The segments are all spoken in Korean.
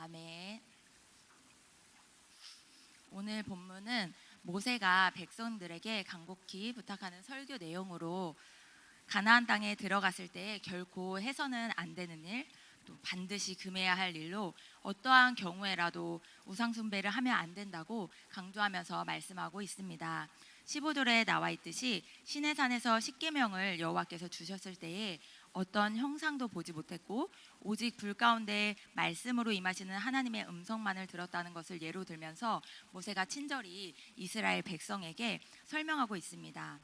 아멘. 오늘 본문은 모세가 백성들에게 간곡히 부탁하는 설교 내용으로 가나안 땅에 들어갔을 때 결코 해서는 안 되는 일, 또 반드시 금해야 할 일로 어떠한 경우에라도 우상 숭배를 하면 안 된다고 강조하면서 말씀하고 있습니다. 15절에 나와 있듯이 시내산에서 십계명을 여호와께서 주셨을 때에 어떤 형상도 보지 못했고 오직 불 가운데 말씀으로 임하시는 하나님의 음성만을 들었다는 것을 예로 들면서 모세가 친절히 이스라엘 백성에게 설명하고 있습니다.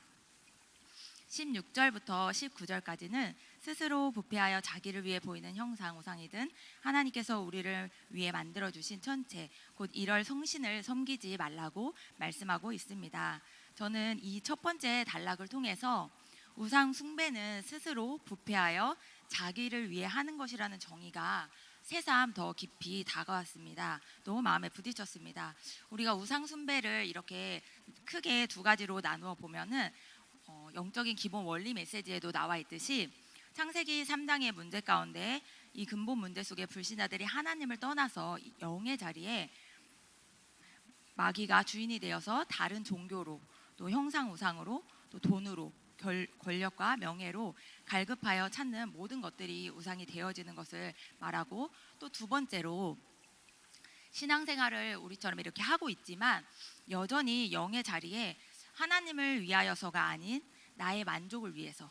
16절부터 19절까지는 스스로 부패하여 자기를 위해 보이는 형상 우상이든 하나님께서 우리를 위해 만들어주신 천체 곧 이럴 성신을 섬기지 말라고 말씀하고 있습니다. 저는 이 첫 번째 단락을 통해서 우상 숭배는 스스로 부패하여 자기를 위해 하는 것이라는 정의가 새삼 더 깊이 다가왔습니다. 너무 마음에 부딪혔습니다. 우리가 우상 숭배를 이렇게 크게 두 가지로 나누어 보면은 영적인 기본 원리 메시지에도 나와 있듯이 창세기 3장의 문제 가운데 이 근본 문제 속에 불신자들이 하나님을 떠나서 영의 자리에 마귀가 주인이 되어서 다른 종교로 또 형상 우상으로 또 돈으로 권력과 명예로 갈급하여 찾는 모든 것들이 우상이 되어지는 것을 말하고, 또 두 번째로 신앙생활을 우리처럼 이렇게 하고 있지만 여전히 영의 자리에 하나님을 위하여서가 아닌 나의 만족을 위해서,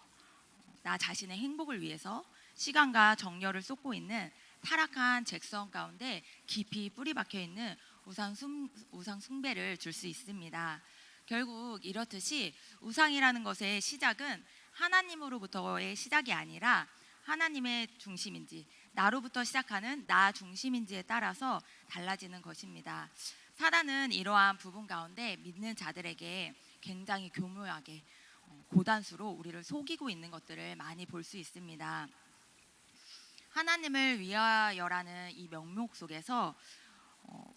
나 자신의 행복을 위해서 시간과 정열을 쏟고 있는 타락한 잭성 가운데 깊이 뿌리 박혀 있는 우상 숭배를 줄 수 있습니다. 결국 이렇듯이 우상이라는 것의 시작은 하나님으로부터의 시작이 아니라 하나님의 중심인지 나로부터 시작하는 나 중심인지에 따라서 달라지는 것입니다. 사단은 이러한 부분 가운데 믿는 자들에게 굉장히 교묘하게 고단수로 우리를 속이고 있는 것들을 많이 볼 수 있습니다. 하나님을 위하여라는 이 명목 속에서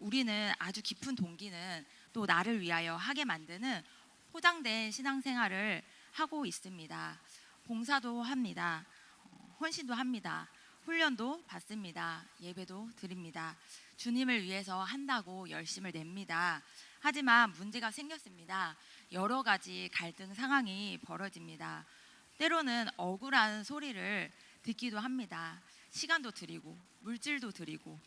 우리는 아주 깊은 동기는 또 나를 위하여 하게 만드는 포장된 신앙생활을 하고 있습니다. 봉사도 합니다. 헌신도 합니다. 훈련도 받습니다. 예배도 드립니다. 주님을 위해서 한다고 열심을 냅니다. 하지만 문제가 생겼습니다. 여러 가지 갈등 상황이 벌어집니다. 때로는 억울한 소리를 듣기도 합니다. 시간도 드리고 물질도 드리고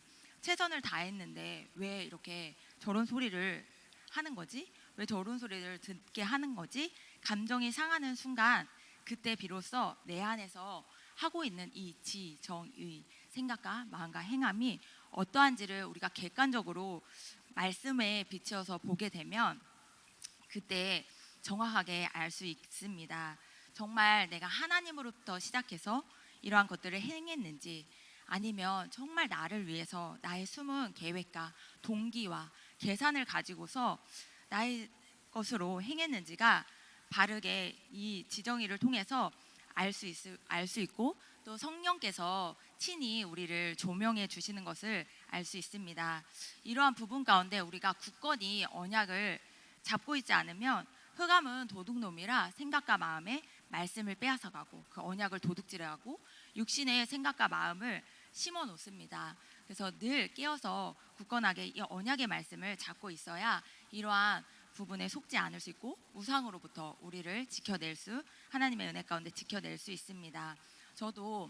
최선을 다했는데 왜 이렇게 저런 소리를 하는 거지? 왜 저런 소리를 듣게 하는 거지? 감정이 상하는 순간 그때 비로소 내 안에서 하고 있는 이 지정의 생각과 마음과 행함이 어떠한지를 우리가 객관적으로 말씀에 비추어서 보게 되면 그때 정확하게 알 수 있습니다. 정말 내가 하나님으로부터 시작해서 이러한 것들을 행했는지, 아니면 정말 나를 위해서 나의 숨은 계획과 동기와 계산을 가지고서 나의 것으로 행했는지가 바르게 이 지정의를 통해서 알 수 있고, 또 성령께서 친히 우리를 조명해 주시는 것을 알 수 있습니다. 이러한 부분 가운데 우리가 굳건히 언약을 잡고 있지 않으면 흑암은 도둑놈이라 생각과 마음에 말씀을 빼앗아가고 그 언약을 도둑질하고 육신의 생각과 마음을 심어 놓습니다. 그래서 늘 깨어서 굳건하게 이 언약의 말씀을 잡고 있어야 이러한 부분에 속지 않을 수 있고 우상으로부터 우리를 하나님의 은혜 가운데 지켜낼 수 있습니다. 저도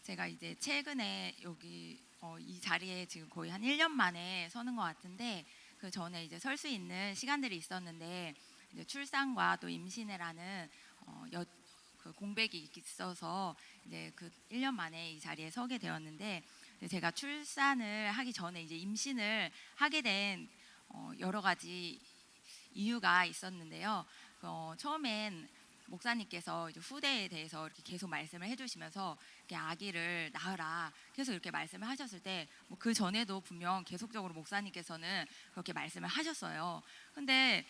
제가 이제 최근에 여기 이 자리에 지금 거의 한 1년 만에 서는 것 같은데, 그 전에 이제 설 수 있는 시간들이 있었는데 이제 출산과 또 임신이라는 그 공백이 있어서 이제 그 1년 만에 이 자리에 서게 되었는데, 제가 출산을 하기 전에 이제 임신을 하게 된 여러 가지 이유가 있었는데요. 처음엔 목사님께서 이제 후대에 대해서 이렇게 계속 말씀을 해주시면서 이렇게 아기를 낳으라 계속 이렇게 말씀을 하셨을 때, 뭐 그 전에도 분명 계속적으로 목사님께서는 그렇게 말씀을 하셨어요. 근데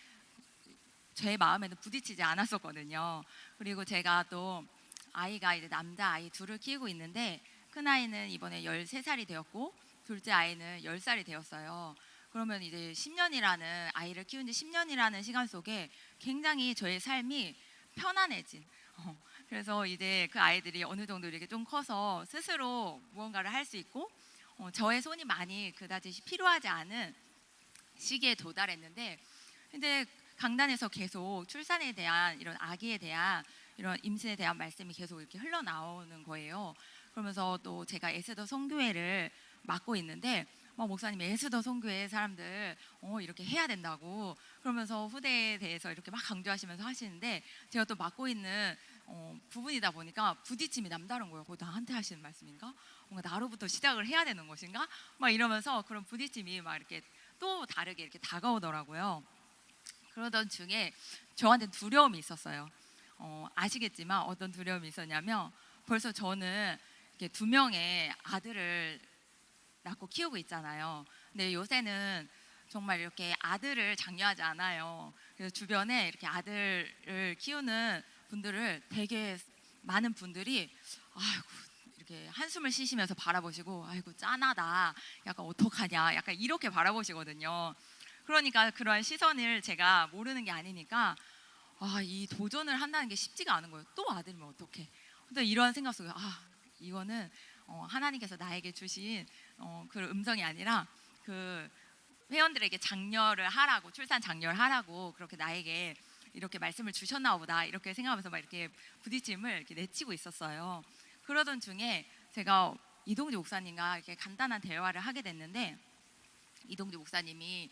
제 마음에는 부딪히지 않았었거든요. 그리고 제가 또 아이가 이제 남자 아이 둘을 키우고 있는데, 큰 아이는 이번에 13살이 되었고 둘째 아이는 10살이 되었어요. 그러면 이제 10년이라는 아이를 키운 지 10년이라는 시간 속에 굉장히 저의 삶이 편안해진, 그래서 이제 그 아이들이 어느 정도 이렇게 좀 커서 스스로 무언가를 할 수 있고 저의 손이 많이 그다지 필요하지 않은 시기에 도달했는데, 근데 강단에서 계속 출산에 대한 이런 아기에 대한 이런 임신에 대한 말씀이 계속 이렇게 흘러나오는 거예요. 그러면서 또 제가 에스더 선교회를 맡고 있는데 목사님이 에스더 선교회 사람들 이렇게 해야 된다고 그러면서 후대에 대해서 이렇게 막 강조하시면서 하시는데, 제가 또 맡고 있는 부분이다 보니까 부딪힘이 남다른 거예요. 그거 나한테 하시는 말씀인가? 뭔가 나로부터 시작을 해야 되는 것인가? 막 이러면서 그런 부딪힘이 막 이렇게 또 다르게 이렇게 다가오더라고요. 그러던 중에 저한테 두려움이 있었어요. 아시겠지만 어떤 두려움이 있었냐면, 벌써 저는 이렇게 2명의 아들을 낳고 키우고 있잖아요. 근데 요새는 정말 이렇게 아들을 장려하지 않아요. 그래서 주변에 이렇게 아들을 키우는 분들을 되게 많은 분들이 아이고 이렇게 한숨을 쉬시면서 바라보시고, 아이고 짠하다, 약간 어떡하냐, 약간 이렇게 바라보시거든요. 그러니까 그러한 시선을 제가 모르는 게 아니니까 이 도전을 한다는 게 쉽지가 않은 거예요. 또 아들이면 어떡해. 근데 이러한 생각 속에 이거는 하나님께서 나에게 주신 그 음성이 아니라 그 회원들에게 장려를 하라고, 출산 장려를 하라고 그렇게 나에게 이렇게 말씀을 주셨나 보다, 이렇게 생각하면서 막 이렇게 부딪힘을 이렇게 내치고 있었어요. 그러던 중에 제가 이동주 목사님과 이렇게 간단한 대화를 하게 됐는데, 이동주 목사님이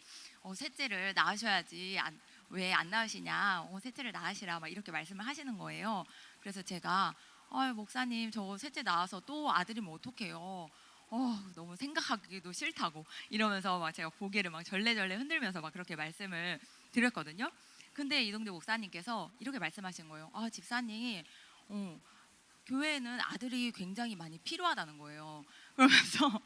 셋째를 낳으셔야지 왜 안 낳으시냐, 셋째를 낳으시라 막 이렇게 말씀을 하시는 거예요. 그래서 제가 목사님 저 셋째 낳아서 또 아들이면 어떡해요, 너무 생각하기도 싫다고 이러면서 막 제가 고개를 막 절레절레 흔들면서 막 그렇게 말씀을 드렸거든요. 근데 이동재 목사님께서 이렇게 말씀하신 거예요. 집사님 교회에는 아들이 굉장히 많이 필요하다는 거예요. 그러면서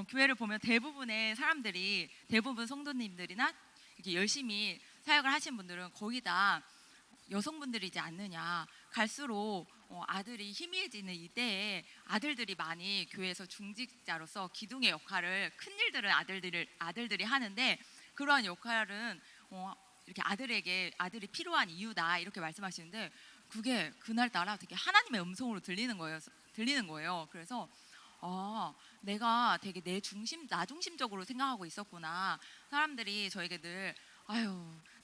교회를 보면 대부분의 사람들이, 대부분 성도님들이나 이렇게 열심히 사역을 하신 분들은 거의 다 여성분들이지 않느냐. 갈수록 아들이 희미해지는 이때에 아들들이 많이 교회에서 중직자로서 기둥의 역할을, 큰 일들은 아들들이 하는데, 그러한 역할은 이렇게 아들이 필요한 이유다, 이렇게 말씀하시는데, 그게 그날따라 되게 하나님의 음성으로 들리는 거예요. 그래서 내가 되게 나 중심적으로 생각하고 있었구나. 사람들이 저에게 늘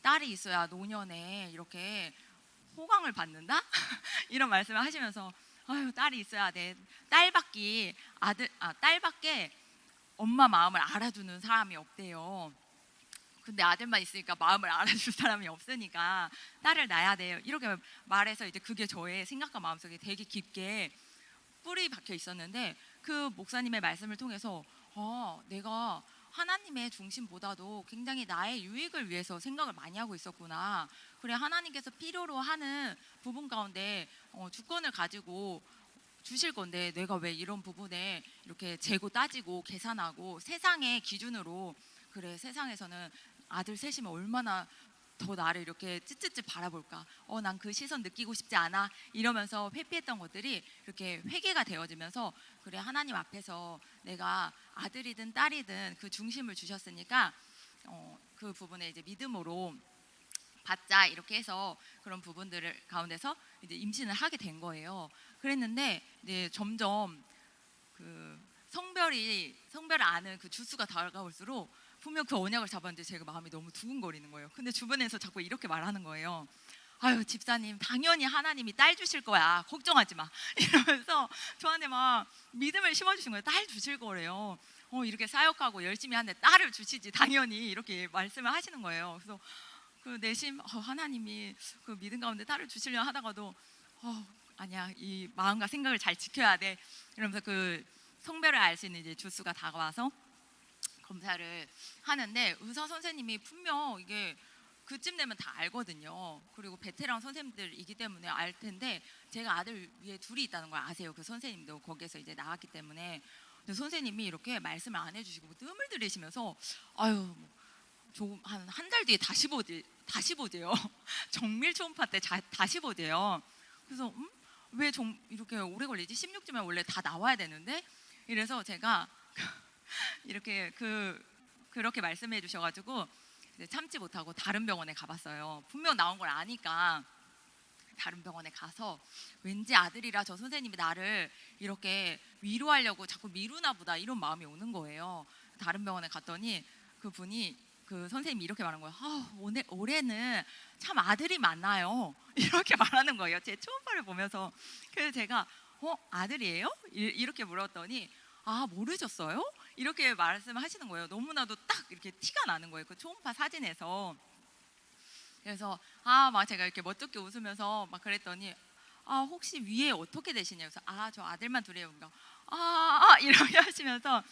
딸이 있어야 노년에 이렇게 호강을 받는다? 이런 말씀을 하시면서 딸이 있어야 돼. 딸밖에 엄마 마음을 알아주는 사람이 없대요. 근데 아들만 있으니까 마음을 알아줄 사람이 없으니까 딸을 낳아야 돼요, 이렇게 말해서 이제 그게 저의 생각과 마음속에 되게 깊게 뿌리 박혀 있었는데, 그 목사님의 말씀을 통해서 내가 하나님의 중심보다도 굉장히 나의 유익을 위해서 생각을 많이 하고 있었구나. 그래, 하나님께서 필요로 하는 부분 가운데 주권을 가지고 주실 건데 내가 왜 이런 부분에 이렇게 재고 따지고 계산하고 세상의 기준으로, 그래 세상에서는 아들 셋이면 얼마나 더 나를 이렇게 찌찌찌 바라볼까, 난 그 시선 느끼고 싶지 않아, 이러면서 회피했던 것들이 이렇게 회개가 되어지면서, 그래 하나님 앞에서 내가 아들이든 딸이든 그 중심을 주셨으니까 그 부분에 이제 믿음으로 받자, 이렇게 해서 그런 부분들을 가운데서 이제 임신을 하게 된 거예요. 그랬는데 이제 점점 그 성별을 아는 그 주수가 다가올수록 분명 그 언약을 잡았는데 제가 마음이 너무 두근거리는 거예요. 근데 주변에서 자꾸 이렇게 말하는 거예요. 집사님 당연히 하나님이 딸 주실 거야, 걱정하지 마, 이러면서 저한테 막 믿음을 심어주신 거예요. 딸 주실 거래요. 이렇게 사역하고 열심히 하는데 딸을 주시지 당연히, 이렇게 말씀을 하시는 거예요. 그래서 그 내심 하나님이 그 믿음 가운데 딸을 주시려 하다가도 아니야, 이 마음과 생각을 잘 지켜야 돼, 이러면서 그 성별을 알 수 있는 이제 주수가 다가와서 검사를 하는데, 의사 선생님이 분명 이게 그쯤 되면 다 알거든요. 그리고 베테랑 선생님들이기 때문에 알 텐데, 제가 아들 위에 둘이 있다는 걸 아세요. 그 선생님도 거기에서 이제 나왔기 때문에. 근데 선생님이 이렇게 말씀을 안 해주시고 뜸을 들이시면서 조금 한 달 뒤에 다시 보재요. 정밀 초음파 때 다시 보재요. 그래서 왜 이렇게 오래 걸리지? 16주면 원래 다 나와야 되는데, 이래서 제가 이렇게 그렇게 말씀해 주셔가지고 참지 못하고 다른 병원에 가봤어요. 분명 나온 걸 아니까. 다른 병원에 가서 왠지 아들이라 저 선생님이 나를 이렇게 위로하려고 자꾸 미루나 보다 이런 마음이 오는 거예요. 다른 병원에 갔더니 그분이 그 선생님이 이렇게 말한 거예요. 올해는 참 아들이 많나요? 이렇게 말하는 거예요. 제 초음파를 보면서. 그래서 제가 아들이에요? 이렇게 물었더니 모르셨어요? 이렇게 말씀하시는 거예요. 너무나도 딱 이렇게 티가 나는 거예요. 그 초음파 사진에서. 그래서 막 제가 이렇게 멋쩍게 웃으면서 막 그랬더니 혹시 위에 어떻게 되시냐고. 그래서 저 아들만 둘이에요. 그러니까 이렇게 하시면서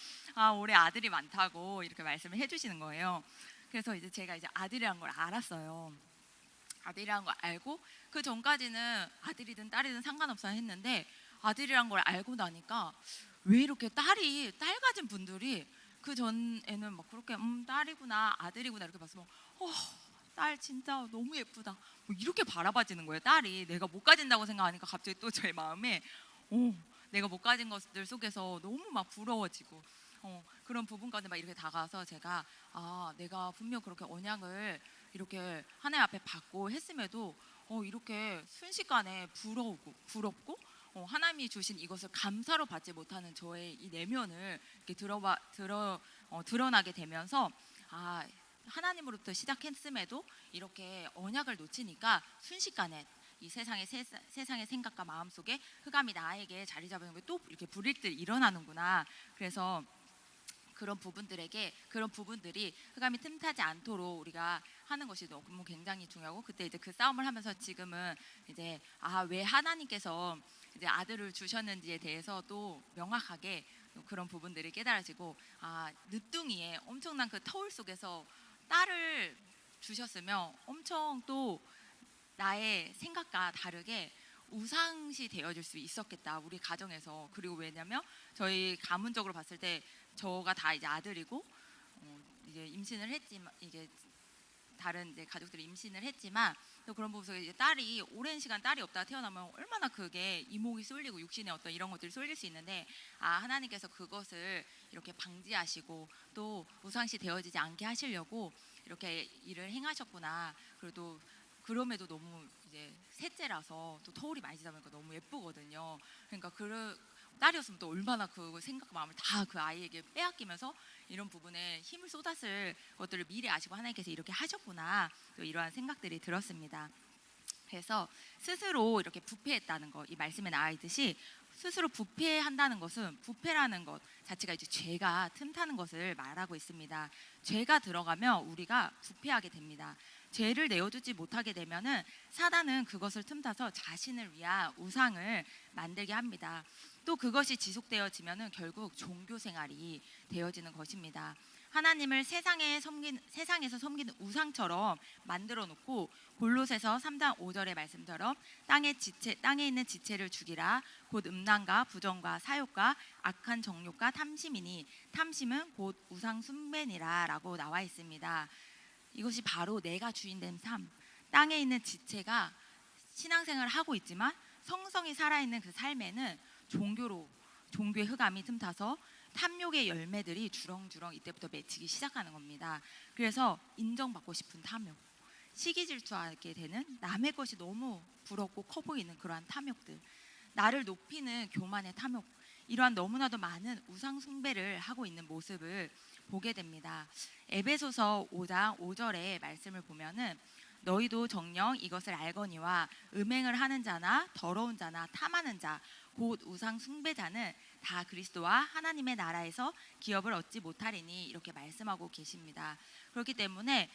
올해 아들이 많다고 이렇게 말씀을 해주시는 거예요. 그래서 이제 제가 이제 아들이란 걸 알았어요. 아들이란 걸 알고 그 전까지는 아들이든 딸이든 상관없어 했는데 아들이란 걸 알고 나니까 왜 이렇게 딸 가진 분들이 그 전에는 막 그렇게 딸이구나 아들이구나 이렇게 봤으면 딸 진짜 너무 예쁘다 뭐 이렇게 바라봐지는 거예요. 딸이 내가 못 가진다고 생각하니까 갑자기 또 제 마음에 내가 못 가진 것들 속에서 너무 막 부러워지고 그런 부분까지 막 이렇게 다가서 제가 내가 분명 그렇게 언약을 이렇게 하나님 앞에 받고 했음에도 이렇게 순식간에 부럽고 하나님이 주신 이것을 감사로 받지 못하는 저의 이 내면을 이렇게 드러나게 되면서 하나님으로부터 시작했음에도 이렇게 언약을 놓치니까 순식간에 이 세상의 생각과 마음 속에 흑암이 나에게 자리 잡는 게 또 이렇게 불일들 일어나는구나. 그래서 그런 부분들이 흑암이 틈타지 않도록 우리가 하는 것이 너무 굉장히 중요하고 그때 이제 그 싸움을 하면서 지금은 이제 왜 하나님께서 이제 아들을 주셨는지에 대해서 또 명확하게 그런 부분들이 깨달아지고 늦둥이에 엄청난 그 터울 속에서 딸을 주셨으면 엄청 또 나의 생각과 다르게 우상시 되어줄 수 있었겠다 우리 가정에서. 그리고 왜냐면 저희 가문적으로 봤을 때 저가 다 이제 아들이고 이제 임신을 했지만 이게 다른 이제 가족들이 임신을 했지만 또 그런 부분에서 이제 딸이 오랜 시간 딸이 없다가 태어나면 얼마나 그게 이목이 쏠리고 육신의 어떤 이런 것들이 쏠릴 수 있는데 하나님께서 그것을 이렇게 방지하시고 또 우상시 되어지지 않게 하시려고 이렇게 일을 행하셨구나. 그래도 그럼에도 너무 이제 셋째라서 또 터울이 많이 지다 보니까 너무 예쁘거든요. 그러니까 딸이었으면 또 얼마나 그 생각 마음을 다 그 아이에게 빼앗기면서 이런 부분에 힘을 쏟았을 것들을 미리 아시고 하나님께서 이렇게 하셨구나 또 이러한 생각들이 들었습니다. 그래서 스스로 이렇게 부패했다는 것, 이 말씀에 나와 있듯이 스스로 부패한다는 것은 부패라는 것 자체가 이제 죄가 틈타는 것을 말하고 있습니다. 죄가 들어가면 우리가 부패하게 됩니다. 죄를 내어주지 못하게 되면은 사단은 그것을 틈타서 자신을 위한 우상을 만들게 합니다. 또 그것이 지속되어지면은 결국 종교 생활이 되어지는 것입니다. 하나님을 세상에서 섬기는 우상처럼 만들어 놓고 골로새서 3장 5절의 말씀처럼 땅에 있는 지체를 죽이라 곧 음란과 부정과 사욕과 악한 정욕과 탐심이니 탐심은 곧 우상 숭배니라라고 나와 있습니다. 이것이 바로 내가 주인된 삶, 땅에 있는 지체가 신앙생활을 하고 있지만 성성이 살아있는 그 삶에는 종교의 흑암이 틈타서 탐욕의 열매들이 주렁주렁 이때부터 맺히기 시작하는 겁니다. 그래서 인정받고 싶은 탐욕, 시기 질투하게 되는 남의 것이 너무 부럽고 커 보이는 그러한 탐욕들, 나를 높이는 교만의 탐욕, 이러한 너무나도 많은 우상 숭배를 하고 있는 모습을 보게 됩니다. 에베소서 5장 5절의 말씀을 보면은 너희도 정녕 이것을 알거니와 음행을 하는 자나 더러운 자나 탐하는 자 곧 우상 숭배자는 다 그리스도와 하나님의 나라에서 기업을 얻지 못하리니 이렇게 말씀하고 계십니다. 그렇기 때문에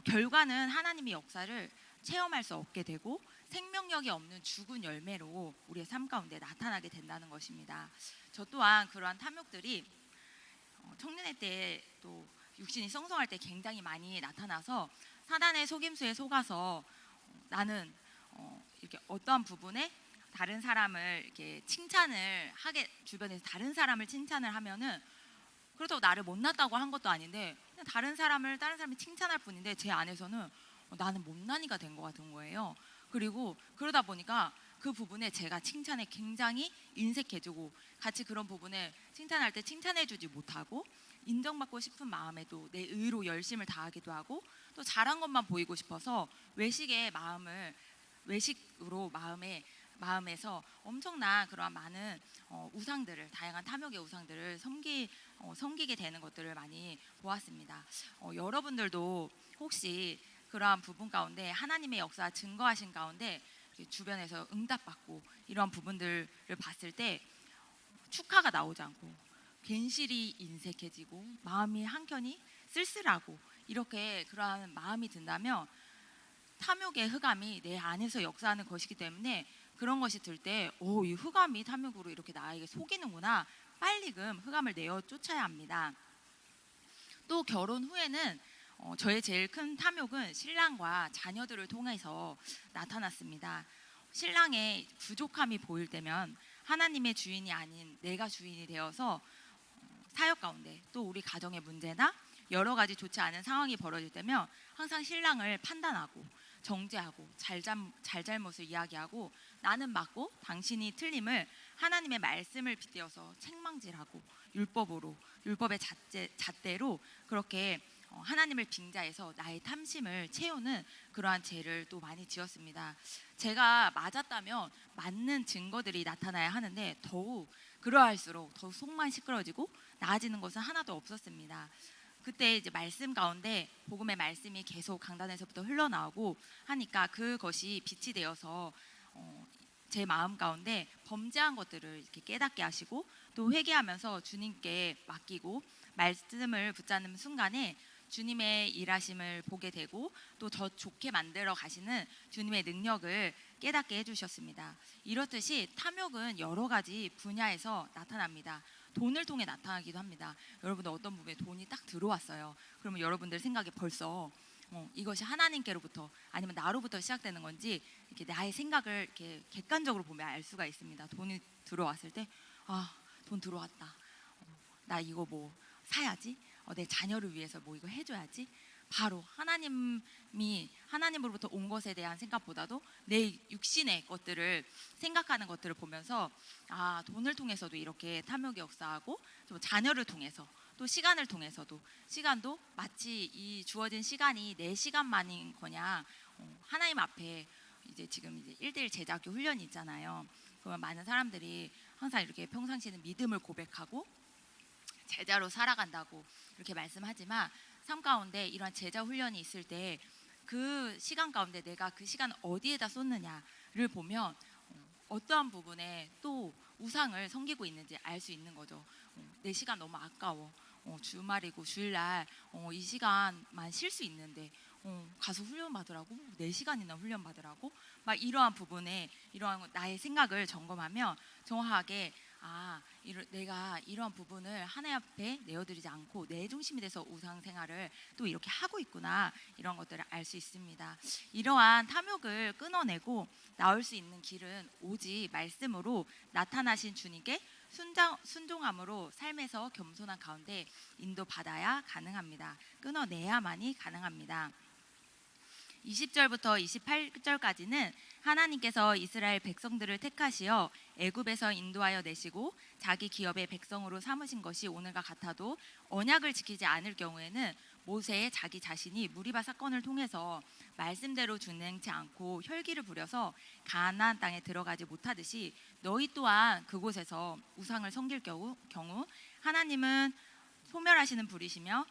결과는 하나님의 역사를 체험할 수 없게 되고 생명력이 없는 죽은 열매로 우리의 삶 가운데 나타나게 된다는 것입니다. 저 또한 그러한 탐욕들이 청년의 때 또 육신이 성성할 때 굉장히 많이 나타나서 사단의 속임수에 속아서 나는 이렇게 어떠한 부분에 다른 사람을 이렇게 칭찬을 하게 주변에서 다른 사람을 칭찬을 하면은 그렇다고 나를 못났다고 한 것도 아닌데 그냥 다른 사람이 칭찬할 뿐인데 제 안에서는 나는 못난이가 된 것 같은 거예요. 그리고 그러다 보니까 그 부분에 제가 칭찬에 굉장히 인색해지고 같이 그런 부분에 칭찬할 때 칭찬해주지 못하고 인정받고 싶은 마음에도 내 의로 열심을 다하기도 하고 또 잘한 것만 보이고 싶어서 외식의 마음을 외식으로 마음에서 엄청난 그러한 많은 우상들을, 다양한 탐욕의 우상들을 섬기게 되는 것들을 많이 보았습니다. 여러분들도 혹시 그러한 부분 가운데 하나님의 역사 증거하신 가운데 주변에서 응답받고 이러한 부분들을 봤을 때 축하가 나오지 않고 괜시리 인색해지고 마음이 한켠이 쓸쓸하고 이렇게 그러한 마음이 든다면 탐욕의 흑암이 내 안에서 역사하는 것이기 때문에 그런 것이 들 때 이 흑암이 탐욕으로 이렇게 나에게 속이는구나, 빨리금 흑암을 내어 쫓아야 합니다. 또 결혼 후에는 저의 제일 큰 탐욕은 신랑과 자녀들을 통해서 나타났습니다. 신랑의 부족함이 보일 때면 하나님의 주인이 아닌 내가 주인이 되어서 사역 가운데 또 우리 가정의 문제나 여러 가지 좋지 않은 상황이 벌어질 때면 항상 신랑을 판단하고 정죄하고 잘잘못을 이야기하고 나는 맞고 당신이 틀림을 하나님의 말씀을 빗대어서 책망질하고 율법의 잣대로 그렇게 하나님을 빙자해서 나의 탐심을 채우는 그러한 죄를 또 많이 지었습니다. 제가 맞았다면 맞는 증거들이 나타나야 하는데 더욱 그러할수록 더욱 속만 시끄러지고 나아지는 것은 하나도 없었습니다. 그때 이제 말씀 가운데 복음의 말씀이 계속 강단에서부터 흘러나오고 하니까 그것이 빛이 되어서 제 마음 가운데 범죄한 것들을 이렇게 깨닫게 하시고 또 회개하면서 주님께 맡기고 말씀을 붙잡는 순간에 주님의 일하심을 보게 되고 또 더 좋게 만들어 가시는 주님의 능력을 깨닫게 해주셨습니다. 이렇듯이 탐욕은 여러 가지 분야에서 나타납니다. 돈을 통해 나타나기도 합니다. 여러분들 어떤 부분에 돈이 딱 들어왔어요. 그러면 여러분들 생각에 벌써 이것이 하나님께로부터 아니면 나로부터 시작되는 건지 이렇게 나의 생각을 이렇게 객관적으로 보면 알 수가 있습니다. 돈이 들어왔을 때 돈 들어왔다. 나 이거 뭐 사야지. 내 자녀를 위해서 뭐 이거 해줘야지. 바로 하나님으로부터 온 것에 대한 생각보다도 내 육신의 것들을 생각하는 것들을 보면서 돈을 통해서도 이렇게 탐욕이 역사하고 또 자녀를 통해서 또 시간을 통해서도 시간도 마치 이 주어진 시간이 내 시간만인 거냐, 하나님 앞에 지금 1대1 제자교 훈련이 있잖아요. 그러면 많은 사람들이 항상 이렇게 평상시에는 믿음을 고백하고 제자로 살아간다고 이렇게 말씀하지만 삶 가운데 이러한 제자 훈련이 있을 때 그 시간 가운데 내가 그 시간 어디에다 쏟느냐를 보면 어떠한 부분에 또 우상을 섬기고 있는지 알 수 있는 거죠. 내 시간 너무 아까워. 주말이고 주일날 이 시간만 쉴 수 있는데 가서 훈련 받으라고 4시간이나 훈련 받으라고 막 이러한 부분에 이러한 나의 생각을 점검하면 정확하게 내가 이러한 부분을 하나님 앞에 내어드리지 않고 내 중심이 돼서 우상 생활을 또 이렇게 하고 있구나, 이런 것들을 알 수 있습니다. 이러한 탐욕을 끊어내고 나올 수 있는 길은 오직 말씀으로 나타나신 주님께 순종함으로 삶에서 겸손한 가운데 인도받아야 가능합니다. 끊어내야만이 가능합니다. 20절부터 28절까지는 하나님께서 이스라엘 백성들을 택하시어 애굽에서 인도하여 내시고 자기 기업의 백성으로 삼으신 것이 오늘과 같아도 언약을 지키지 않을 경우에는 모세의 자기 자신이 무리바 사건을 통해서 말씀대로 준행치 않고 혈기를 부려서 가나안 땅에 들어가지 못하듯이 너희 또한 그곳에서 우상을 섬길 경우 하나님은 소멸하시는 불이시며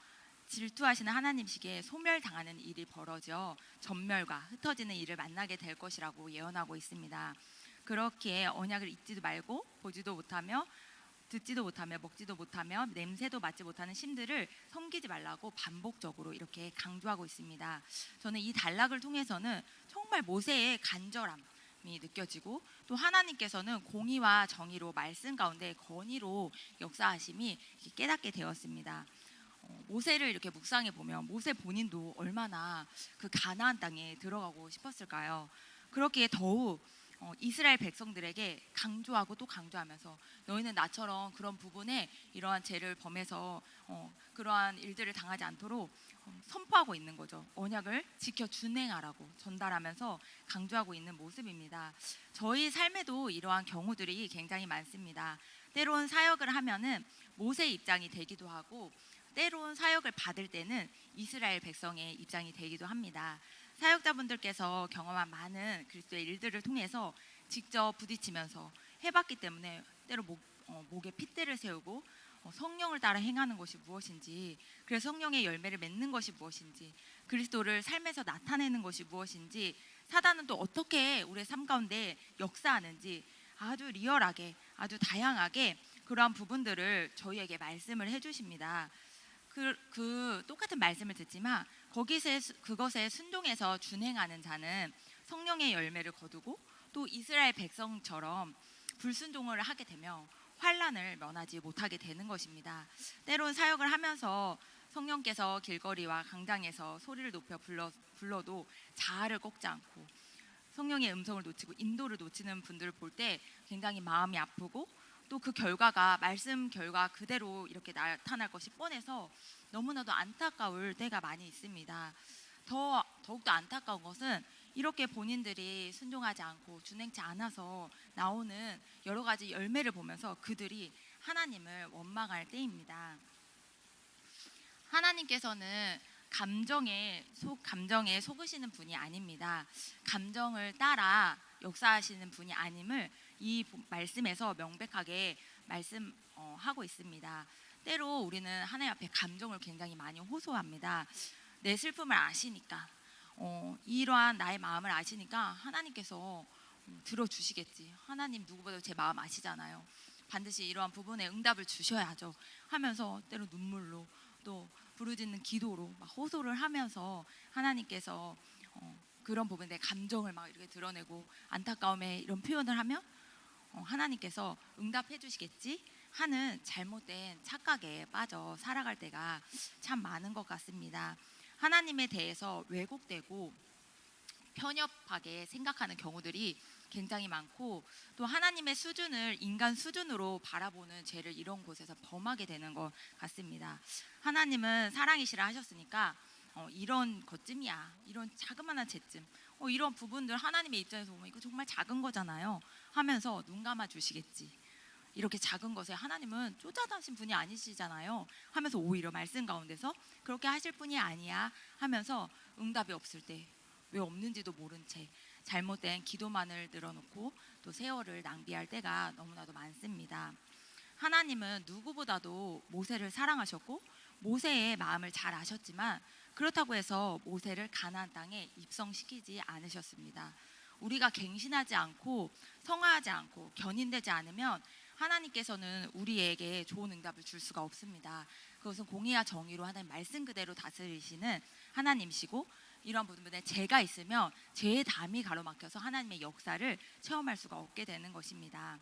질투하시는 하나님시기에 소멸당하는 일이 벌어져 전멸과 흩어지는 일을 만나게 될 것이라고 예언하고 있습니다. 그렇기에 언약을 잊지도 말고 보지도 못하며 듣지도 못하며 먹지도 못하며 냄새도 맡지 못하는 신들을 섬기지 말라고 반복적으로 이렇게 강조하고 있습니다. 저는 이 단락을 통해서는 정말 모세의 간절함이 느껴지고 또 하나님께서는 공의와 정의로 말씀 가운데 건의로 역사하심이 깨닫게 되었습니다. 모세를 이렇게 묵상해 보면 모세 본인도 얼마나 그 가나안 땅에 들어가고 싶었을까요? 그렇기에 더욱 이스라엘 백성들에게 강조하고 또 강조하면서 너희는 나처럼 그런 부분에 이러한 죄를 범해서 그러한 일들을 당하지 않도록 선포하고 있는 거죠. 언약을 지켜 준행하라고 전달하면서 강조하고 있는 모습입니다. 저희 삶에도 이러한 경우들이 굉장히 많습니다. 때론 사역을 하면은 모세의 입장이 되기도 하고 때론 사역을 받을 때는 이스라엘 백성의 입장이 되기도 합니다. 사역자분들께서 경험한 많은 그리스도의 일들을 통해서 직접 부딪히면서 해봤기 때문에 때로 목에 핏대를 세우고 성령을 따라 행하는 것이 무엇인지, 그래서 성령의 열매를 맺는 것이 무엇인지, 그리스도를 삶에서 나타내는 것이 무엇인지, 사단은 또 어떻게 우리의 삶 가운데 역사하는지 아주 리얼하게, 아주 다양하게 그러한 부분들을 저희에게 말씀을 해주십니다. 그 똑같은 말씀을 듣지만 그것에 순종해서 준행하는 자는 성령의 열매를 거두고 또 이스라엘 백성처럼 불순종을 하게 되면 환난을 면하지 못하게 되는 것입니다. 때론 사역을 하면서 성령께서 길거리와 강당에서 소리를 높여 불러도 자아를 꺾지 않고 성령의 음성을 놓치고 인도를 놓치는 분들을 볼 때 굉장히 마음이 아프고, 또 그 결과가 말씀 결과 그대로 이렇게 나타날 것이 뻔해서 너무나도 안타까울 때가 많이 있습니다. 더욱더 안타까운 것은 이렇게 본인들이 순종하지 않고 준행치 않아서 나오는 여러 가지 열매를 보면서 그들이 하나님을 원망할 때입니다. 하나님께서는 감정에 속으시는 분이 아닙니다. 감정을 따라 역사하시는 분이 아님을 이 말씀에서 명백하게 말씀하고 있습니다. 때로 우리는 하나님 앞에 감정을 굉장히 많이 호소합니다. 내 슬픔을 아시니까, 이러한 나의 마음을 아시니까 하나님께서 들어주시겠지. 하나님 누구보다 제 마음 아시잖아요. 반드시 이러한 부분에 응답을 주셔야죠 하면서 때로 눈물로 또 부르짖는 기도로 막 호소를 하면서 하나님께서 그런 부분에 대해 감정을 막 이렇게 드러내고 안타까움에 이런 표현을 하면 하나님께서 응답해 주시겠지 하는 잘못된 착각에 빠져 살아갈 때가 참 많은 것 같습니다. 하나님에 대해서 왜곡되고 편협하게 생각하는 경우들이 굉장히 많고, 또 하나님의 수준을 인간 수준으로 바라보는 죄를 이런 곳에서 범하게 되는 것 같습니다. 하나님은 사랑이시라 하셨으니까 이런 것쯤이야, 이런 자그마한 죄쯤, 이런 부분들 하나님의 입장에서 보면 이거 정말 작은 거잖아요 하면서 눈 감아 주시겠지. 이렇게 작은 것에 하나님은 쪼잔하신 분이 아니시잖아요 하면서 오히려 말씀 가운데서 그렇게 하실 분이 아니야 하면서 응답이 없을 때 왜 없는지도 모른 채 잘못된 기도만을 늘어놓고 또 세월을 낭비할 때가 너무나도 많습니다. 하나님은 누구보다도 모세를 사랑하셨고 모세의 마음을 잘 아셨지만 그렇다고 해서 모세를 가나안 땅에 입성시키지 않으셨습니다. 우리가 갱신하지 않고 성화하지 않고 견인되지 않으면 하나님께서는 우리에게 좋은 응답을 줄 수가 없습니다. 그것은 공의와 정의로 하나님 말씀 그대로 다스리시는 하나님이시고, 이런 부분에 죄가 있으면 죄의 담이 가로막혀서 하나님의 역사를 체험할 수가 없게 되는 것입니다.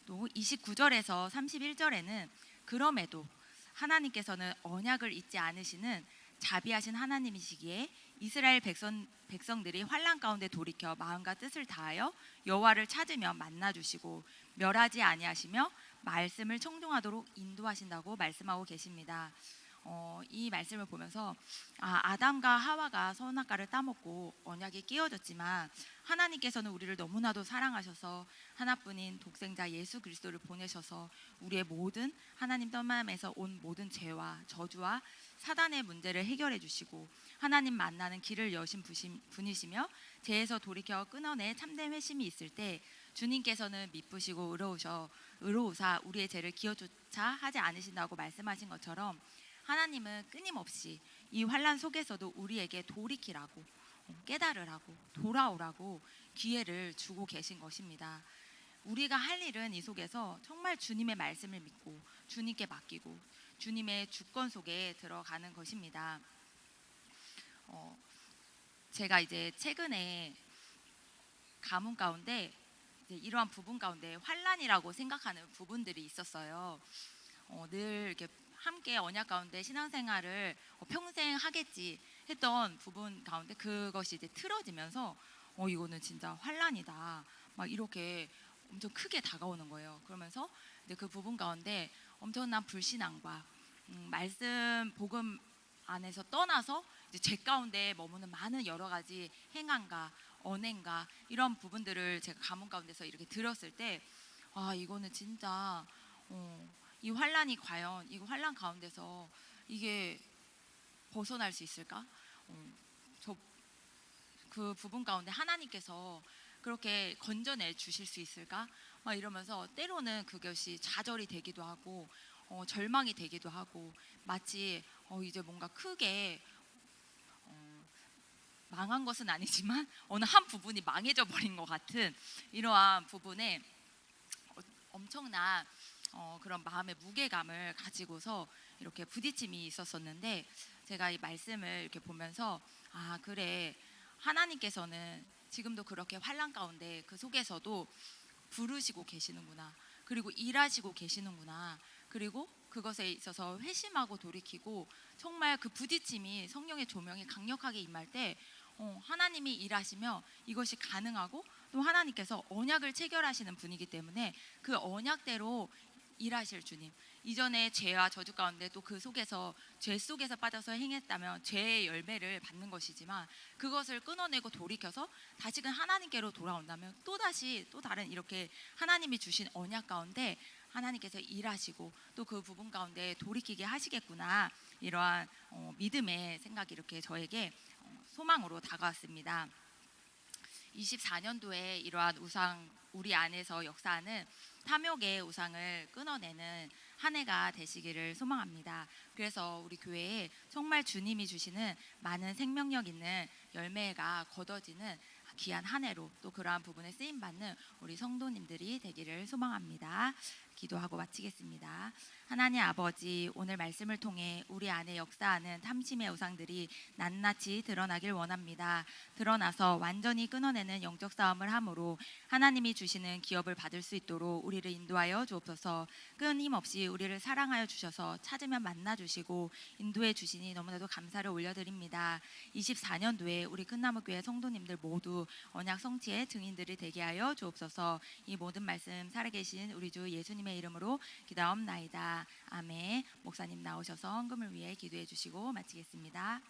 또 29절에서 31절에는 그럼에도 하나님께서는 언약을 잊지 않으시는 자비하신 하나님이시기에 이스라엘 백성들이 환난 가운데 돌이켜 마음과 뜻을 다하여 여호와를 찾으며 만나 주시고 멸하지 아니하시며 말씀을 청종하도록 인도하신다고 말씀하고 계십니다. 이 말씀을 보면서 아담과 하와가 선악과를 따먹고 언약이 끼어졌지만 하나님께서는 우리를 너무나도 사랑하셔서 하나뿐인 독생자 예수 그리스도를 보내셔서 우리의 모든 하나님 떠남에서 온 모든 죄와 저주와 사단의 문제를 해결해 주시고 하나님 만나는 길을 여신 분이시며 죄에서 돌이켜 끊어내 참된 회심이 있을 때 주님께서는 미쁘시고 의로우사 우리의 죄를 기어조차 하지 않으신다고 말씀하신 것처럼 하나님은 끊임없이 이 환난 속에서도 우리에게 돌이키라고, 깨달으라고, 돌아오라고 기회를 주고 계신 것입니다. 우리가 할 일은 이 속에서 정말 주님의 말씀을 믿고 주님께 맡기고 주님의 주권 속에 들어가는 것입니다. 제가 이제 최근에 가문 가운데 이러한 부분 가운데 환난이라고 생각하는 부분들이 있었어요. 늘 이렇게 함께 언약 가운데 신앙생활을 평생 하겠지 했던 부분 가운데 그것이 이제 틀어지면서 이거는 진짜 환난이다 막 이렇게 엄청 크게 다가오는 거예요. 그러면서 이제 그 부분 가운데 엄청난 불신앙과 말씀 복음 안에서 떠나서 이제 죄 가운데 머무는 많은 여러 가지 행함과 언행과 이런 부분들을 제가 가문 가운데서 이렇게 들었을 때 이거는 진짜 이 환난이 과연 이 환난 가운데서 이게 벗어날 수 있을까? 그 부분 가운데 하나님께서 그렇게 건져내 주실 수 있을까? 막 이러면서 때로는 그것이 좌절이 되기도 하고 절망이 되기도 하고 마치 이제 뭔가 크게 망한 것은 아니지만 어느 한 부분이 망해져 버린 것 같은 이러한 부분에 엄청난 그런 마음의 무게감을 가지고서 이렇게 부딪힘이 있었었는데 제가 이 말씀을 이렇게 보면서 아 그래 하나님께서는 지금도 그렇게 환난 가운데 그 속에서도 부르시고 계시는구나. 그리고 일하시고 계시는구나. 그리고 그것에 있어서 회심하고 돌이키고 정말 그 부딪힘이 성령의 조명이 강력하게 임할 때 하나님이 일하시며 이것이 가능하고 또 하나님께서 언약을 체결하시는 분이기 때문에 그 언약대로 일하실 주님. 이전에 죄와 저주 가운데 또 그 속에서 죄 속에서 빠져서 행했다면 죄의 열매를 받는 것이지만 그것을 끊어내고 돌이켜서 다시금 하나님께로 돌아온다면 또다시 또 다른 이렇게 하나님이 주신 언약 가운데 하나님께서 일하시고 또 그 부분 가운데 돌이키게 하시겠구나 이러한 믿음의 생각이 이렇게 저에게 소망으로 다가왔습니다. 24년도에 이러한 우상 우리 안에서 역사하는 탐욕의 우상을 끊어내는 한 해가 되시기를 소망합니다. 그래서 우리 교회에 정말 주님이 주시는 많은 생명력 있는 열매가 거둬지는 귀한 한 해로 또 그러한 부분에 쓰임 받는 우리 성도님들이 되기를 소망합니다. 기도하고 마치겠습니다. 하나님 아버지, 오늘 말씀을 통해 우리 안에 역사하는 탐심의 우상들이 낱낱이 드러나길 원합니다. 드러나서 완전히 끊어내는 영적 싸움을 함으로 하나님이 주시는 기업을 받을 수 있도록 우리를 인도하여 주옵소서. 끊임없이 우리를 사랑하여 주셔서 찾으면 만나 주시고 인도해 주시니 너무나도 감사를 올려드립니다. 24년도에 우리 끝나무교회 성도님들 모두 언약 성취의 증인들이 되게 하여 주옵소서. 이 모든 말씀 살아계신 우리 주 예수님의 이름으로 기도하옵나이다. 아멘. 목사님 나오셔서 헌금을 위해 기도해 주시고 마치겠습니다.